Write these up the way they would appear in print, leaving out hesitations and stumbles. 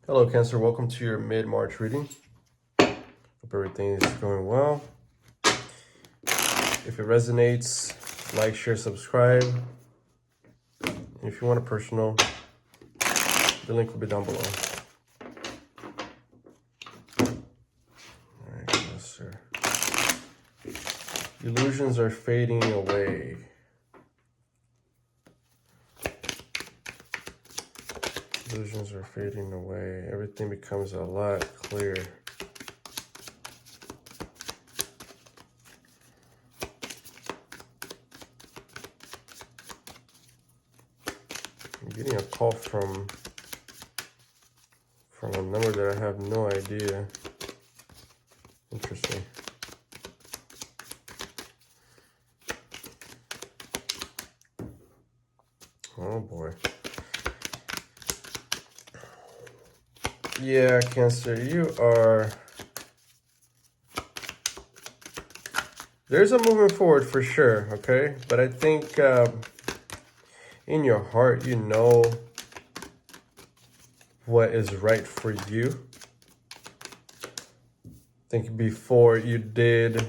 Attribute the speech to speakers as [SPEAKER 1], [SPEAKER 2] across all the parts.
[SPEAKER 1] Hello, Cancer. Welcome to your mid-March reading. Hope everything is going well. If it resonates, like, share, subscribe. And if you want a personal, the link will be down below. All right, Cancer. Illusions are fading away. Illusions are fading away. Everything becomes a lot clearer. I'm getting a call from a number that I have no idea. Interesting. Oh boy. Yeah, Cancer, you are... There's a movement forward for sure, okay? But I think in your heart, you know what is right for you. I think before you did,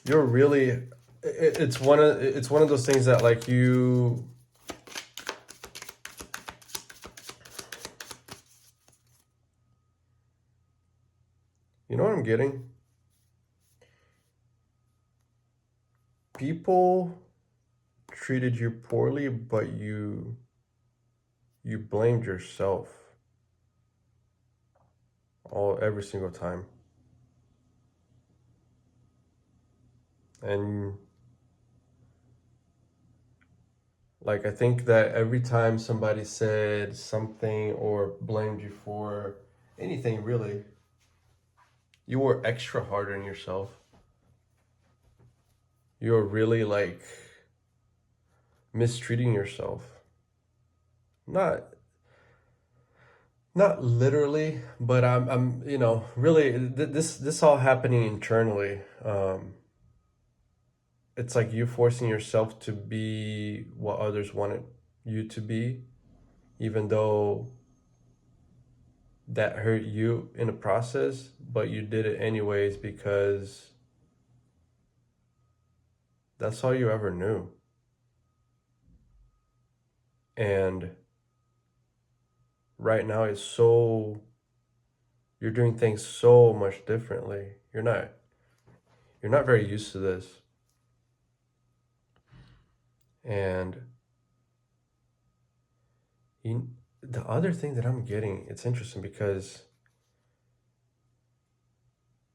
[SPEAKER 1] you're really... It's one of those things that like you... You know what I'm getting? People treated you poorly, but you blamed yourself every single time. And like, I think that every time somebody said something or blamed you for anything really, you were extra hard on yourself. You're really like mistreating yourself. Not literally, but I'm you know, really this all happening internally. It's like you forcing yourself to be what others wanted you to be, even though that hurt you in the process, but you did it anyways because that's all you ever knew. And right now it's so, you're doing things so much differently. You're not very used to this. And the other thing that I'm getting, it's interesting because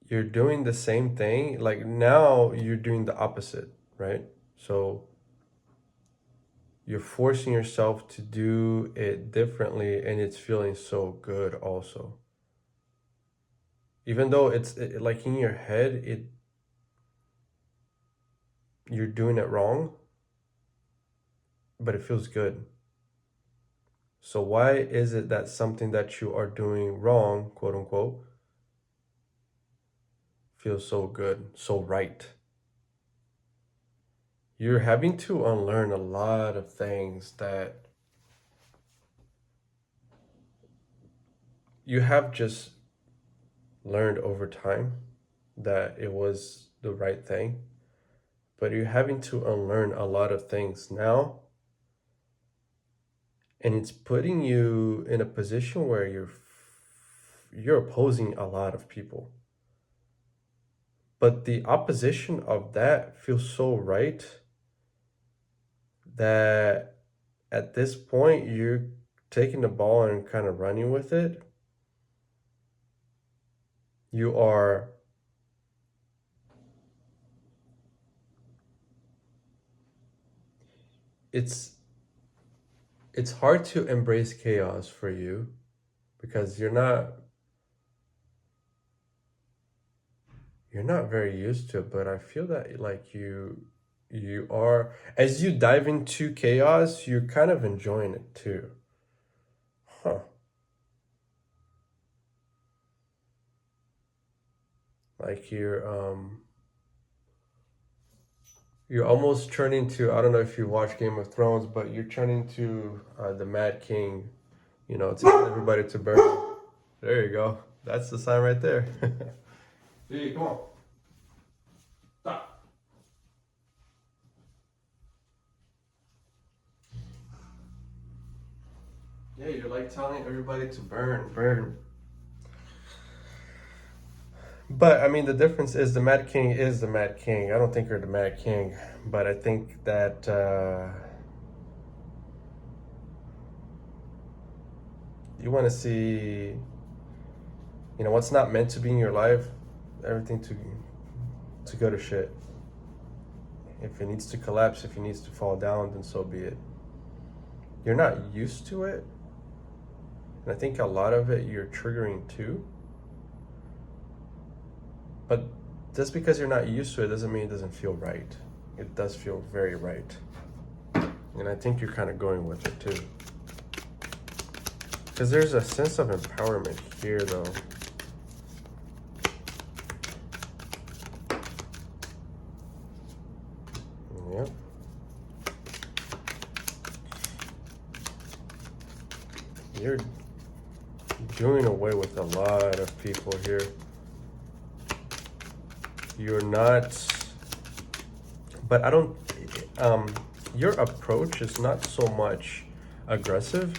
[SPEAKER 1] you're doing the same thing. Like now you're doing the opposite, right? So you're forcing yourself to do it differently and it's feeling so good also. Even though it's like in your head, you're doing it wrong, but it feels good. So why is it that something that you are doing wrong, quote unquote, feels so good, so right? You're having to unlearn a lot of things that you have just learned over time that it was the right thing, but you're having to unlearn a lot of things now, and it's putting you in a position where you're opposing a lot of people. But the opposition of that feels so right that at this point you're taking the ball and kind of running with it. You are it's hard to embrace chaos for you because you're not very used to it, but I feel that like you are, as you dive into chaos, you're kind of enjoying it too. Huh. Like you're almost turning to, I don't know if you watch Game of Thrones, but you're turning to the Mad King, Tell everybody to burn. There you go. That's the sign right there. Hey, come on. Stop. Yeah, you're like telling everybody to burn, burn. But I mean, the difference is the Mad King is the Mad King. I don't think you're the Mad King, but I think that you want to see, what's not meant to be in your life, everything to go to shit. If it needs to collapse, if it needs to fall down, then so be it. You're not used to it, and I think a lot of it you're triggering too. But just because you're not used to it doesn't mean it doesn't feel right. It does feel very right. And I think you're kind of going with it too. Because there's a sense of empowerment here though. Yep. You're doing away with a lot of people here. You're not, but I don't, your approach is not so much aggressive.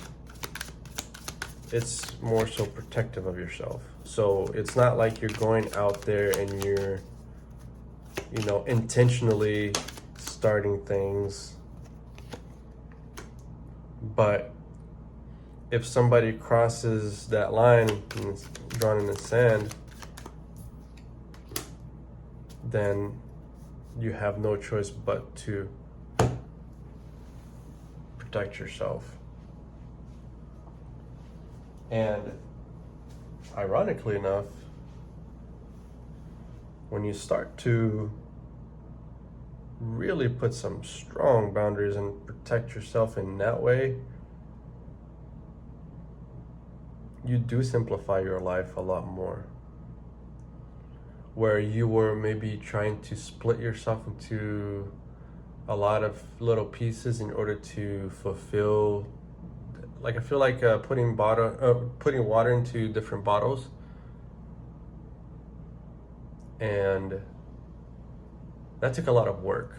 [SPEAKER 1] It's more so protective of yourself. So it's not like you're going out there and you're, intentionally starting things. But if somebody crosses that line and it's drawn in the sand, then you have no choice but to protect yourself. And ironically enough, when you start to really put some strong boundaries and protect yourself in that way, you do simplify your life a lot more. Where you were maybe trying to split yourself into a lot of little pieces in order to fulfill, like I feel like putting water into different bottles, and that took a lot of work.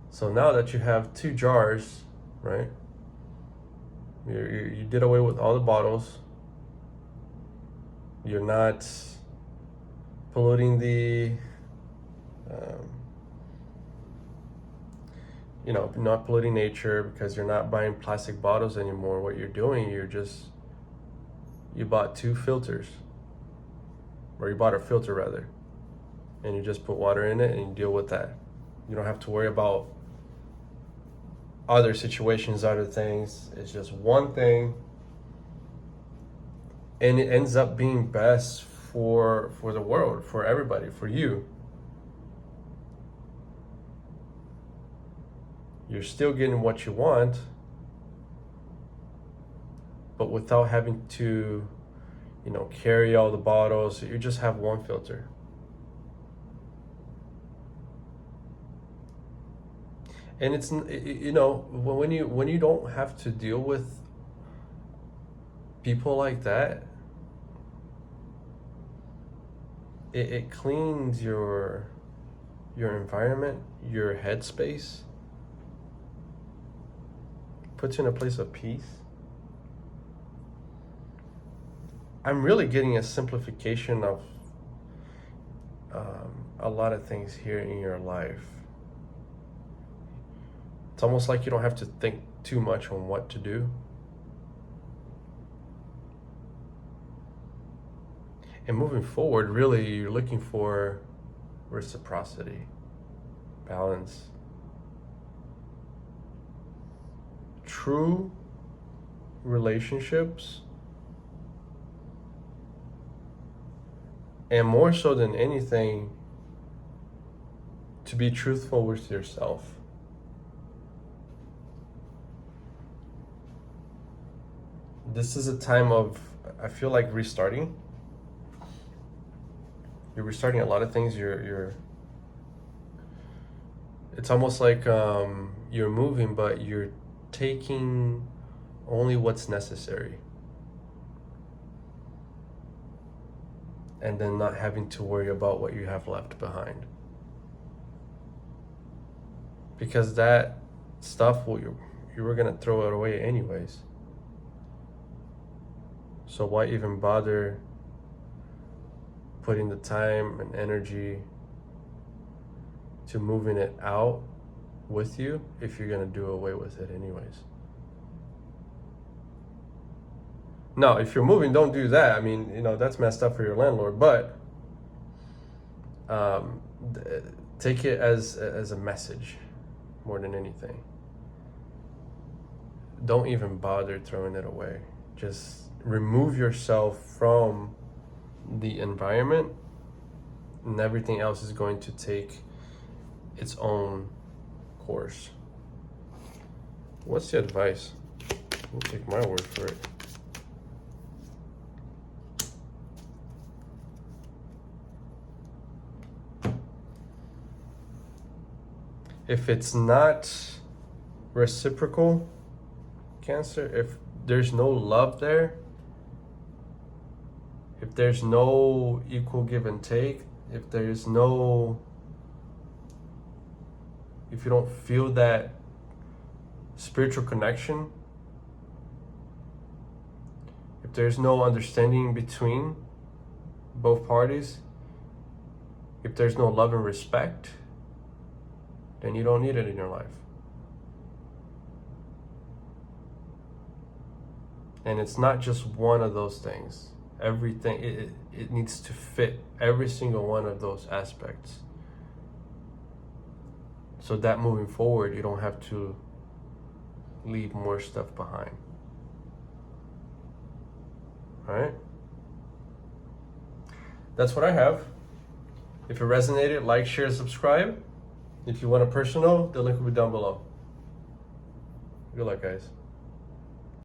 [SPEAKER 1] So now that you have 2 jars, right? You did away with all the bottles. You're not polluting the, not polluting nature because you're not buying plastic bottles anymore. What you're doing, you bought 2 filters, or you bought a filter rather, and you just put water in it and you deal with that. You don't have to worry about other situations, other things. It's just one thing, and it ends up being best for the world, for everybody, for you. You're still getting what you want, but without having to, carry all the bottles. You just have one filter. And it's, when you don't have to deal with people like that, it cleans your environment, your headspace, puts you in a place of peace. I'm really getting a simplification of a lot of things here in your life. It's almost like you don't have to think too much on what to do. And moving forward, really, you're looking for reciprocity, balance. True relationships, and more so than anything, to be truthful with yourself. This is a time of, I feel like, restarting. You're restarting a lot of things. It's almost like you're moving, but you're taking only what's necessary. And then not having to worry about what you have left behind. Because that stuff, you were gonna throw it away anyways. So why even bother putting the time and energy to moving it out with you if you're gonna do away with it anyways? No, if you're moving, don't do that. I mean, that's messed up for your landlord, but take it as a message more than anything. Don't even bother throwing it away. Just remove yourself from the environment, and everything else is going to take its own course. What's the advice? I'll take my word for it. If it's not reciprocal, Cancer, if there's no love there, if there's no equal give and take, if you don't feel that spiritual connection, if there's no understanding between both parties, if there's no love and respect, then you don't need it in your life. And it's not just one of those things. Everything, it needs to fit every single one of those aspects. So that moving forward, you don't have to leave more stuff behind. All right? That's what I have. If it resonated, like, share, subscribe. If you want a personal, the link will be down below. Good luck, guys.